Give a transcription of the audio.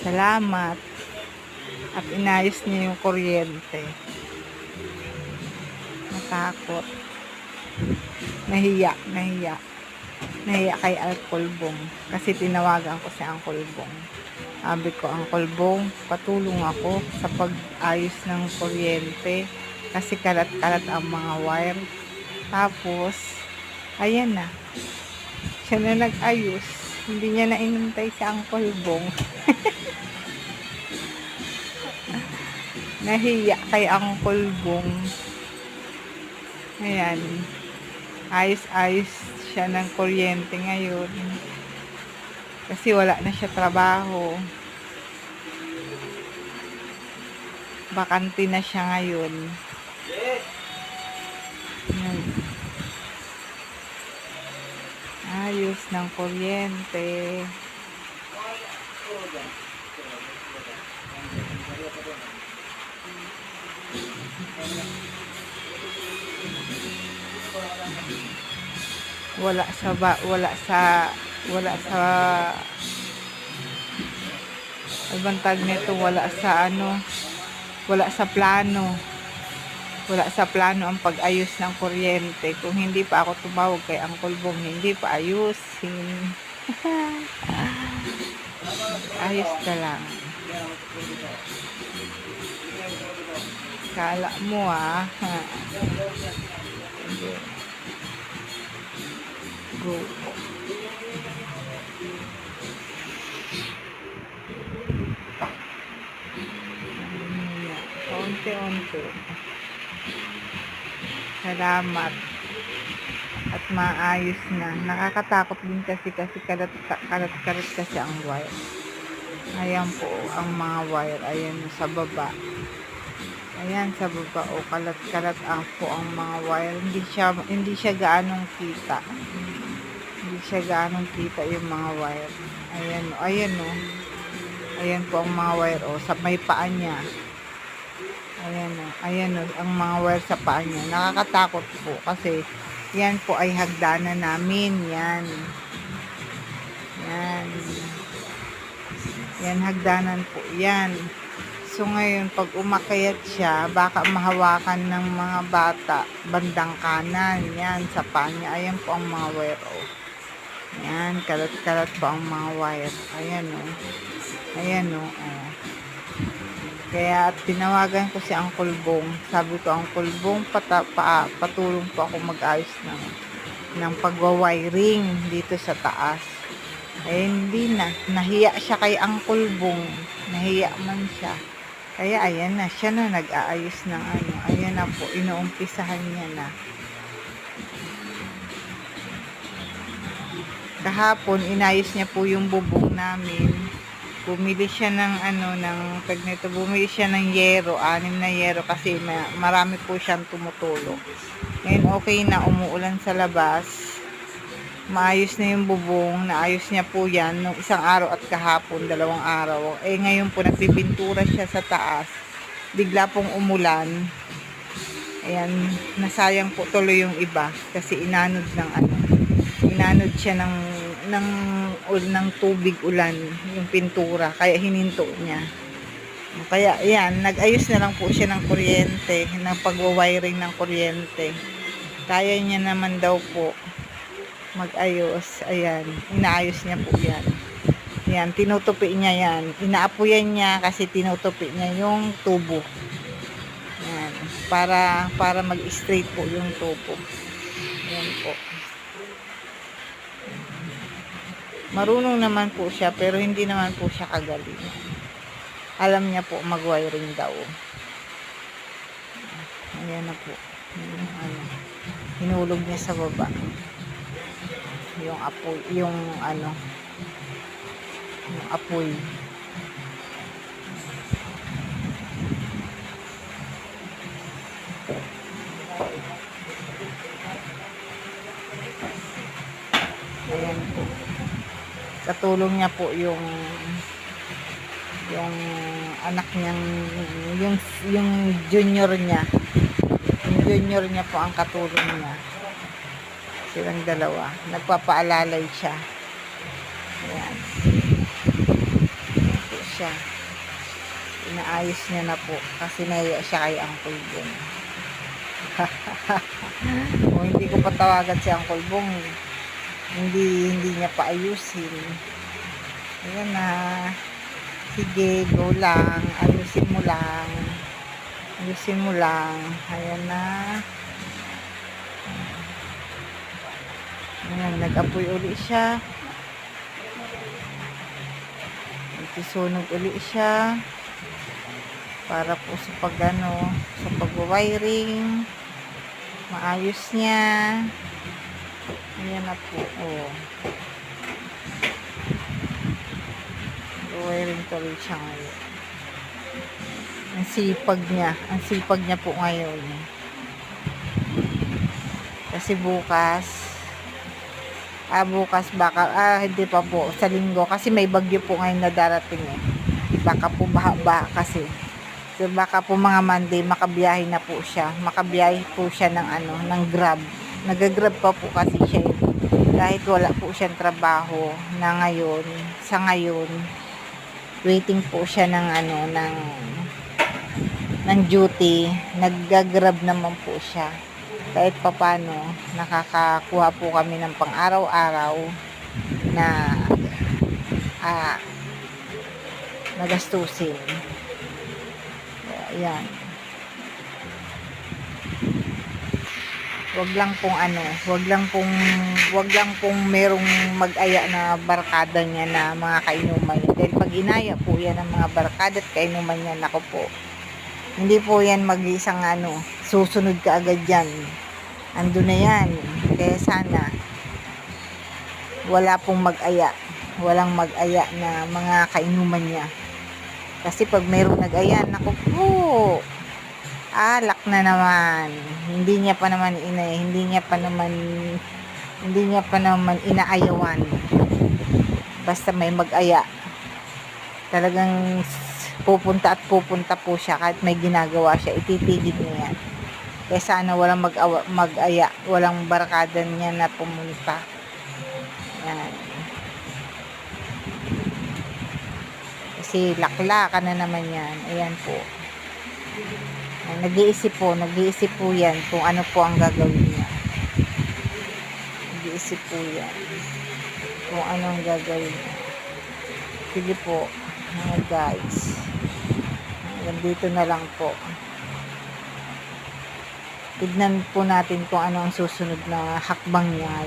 Salamat. At inayos niya yung kuryente. Natakot. Nahiya. Nahiya kay Uncle Bong. Kasi tinawagan ko si Uncle Bong. Sabi ko, Uncle Bong, patulong ako sa pag-ayos ng kuryente. Kasi kalat-kalat ang mga wire. Tapos, ayan na. Siya na nag-ayos. Hindi niya na inintay si Uncle Bong. Nahiya kay Uncle Bong. Ayan. Ayos-ayos siya ng kuryente ngayon. Kasi wala na siya trabaho. Bakante na siya ngayon. Ayan. Ayos ng kuryente. Wala ibang tag nito, wala sa plano ang pag-ayos ng kuryente. Kung hindi pa ako tumawag kay Uncle Bong, hindi pa ayusin. Ayos ka lang. Kala mo Go. Konti-unti. Salamat. At maayos na. Nakakatakot din kasi kalat-kalat kasi ang wire. Ayan po ang mga wire. Ayan sa baba. Ayan sa baba. Kalat-kalat po ang mga wire. Hindi siya gaanong kita. Hindi siya gaanong kita yung mga wire. Ayan o. Ayan po ang mga wire o. Sa may paa niya. Ayan o. Ang mga wire sa paa niya. Nakakatakot po kasi yan po ay hagdanan namin. Yan, hagdanan po. Yan. So ngayon, pag umakyat siya, baka mahawakan ng mga bata bandang kanan. Yan, sa paa niya. Ayan po ang mga wire o. Yan, kalat-kalat po ang mga wire. Ayan o. Kaya tinawagan ko si Uncle Bong. Sabi ko, Uncle Bong, patulong po ako mag-ayos ng pagwa-wiring dito sa taas. Hindi na. Nahiya siya kay Uncle Bong. Nahiya man siya. Kaya ayan na. Siya na nag-aayos ng Ayan na po. Inuumpisahan niya na. Kahapon, inayos niya po yung bubong namin. Bumili siya bumili siya ng yero, 6 na yero kasi marami po siyang tumutulong. Ngayon okay na, umuulan sa labas. Maayos na yung bubong, naayos niya po yan nung isang araw at kahapon, 2 araw. Ngayon po nagpipintura siya sa taas. Bigla pong umulan. Ayan, nasayang po tuloy yung iba kasi inanod siya ng tubig ulan yung pintura, kaya hininto niya. Kaya yan, nag-ayos na lang po siya ng kuryente, ng pagwa-wiring ng kuryente. Kaya niya naman daw po mag-ayos. Ayan, inaayos niya po yan. Yan, tinutupi niya yan. Inaapuyan niya kasi tinutupi niya yung tubo. Yan, para mag-straight po yung tubo. Yan po. Marunong naman po siya, pero hindi naman po siya kagaling. Alam niya po mag-wiring daw. Ayan na po. Hinulog niya sa baba. Yung apoy, yung apoy. Ayan po. Katulong niya po yung anak niyang yung junior niya po ang katulong niya. Silang dalawa, nagpapaalalay siya. Ayan po siya. siya. Inaayos niya na po kasi nahiya siya kay Uncle Bong. O hindi ko patawagan si Uncle Bong, hindi niya pa ayusin. Ayan na. Sige, go lang. Ayusin mo lang. Ayusin mo lang. Ayan na. Ayan, nag-apoy uli siya. Nagsusunog uli siya. Para po sa sa pag-wiring. Maayos niya. Ayan na po. Oh. Wiring tuloy siya ngayon. Ang sipag niya. Ang sipag niya po ngayon. Kasi bukas baka, hindi pa po, sa linggo. Kasi may bagyo po ngayon na darating eh. Baka po baha kasi. So baka po mga Monday, makabiyahe na po siya. Makabiyahe po siya ng Grab. Nag-Grab pa po kasi siya eh. Kahit wala po siyang trabaho na ngayon, sa ngayon, waiting po siya ng duty. Nag-Grab naman po siya. Kahit papano, nakakakuha po kami ng pang-araw-araw na nagastusin. Ayan. Wag lang pong merong mag-aya na barkada niya na mga kainuman niya. Dahil pag inaya po yan ng mga barkada at kainuman niya, nako po, hindi po yan mag-isang susunod ka agad yan. Ando na yan. Kaya sana walang mag-aya na mga kainuman niya. Kasi pag mayroong nag-aya, nako po, alak na naman. Hindi niya pa naman inaayawan. Basta may mag-aya, talagang pupunta po siya. Kahit may ginagawa siya, ititigil niya yan. Kaya sana walang mag-aya, walang barkada niya na pumunta. Yan. Kasi laklakan na naman yan. Ayan po. Nag-iisip po yan kung ano po ang gagawin niya. Nag-iisip po yan kung ano ang gagawin niya. Sige po, mga guys. Hanggang dito na lang po. Tignan po natin kung ano ang susunod na hakbang niya.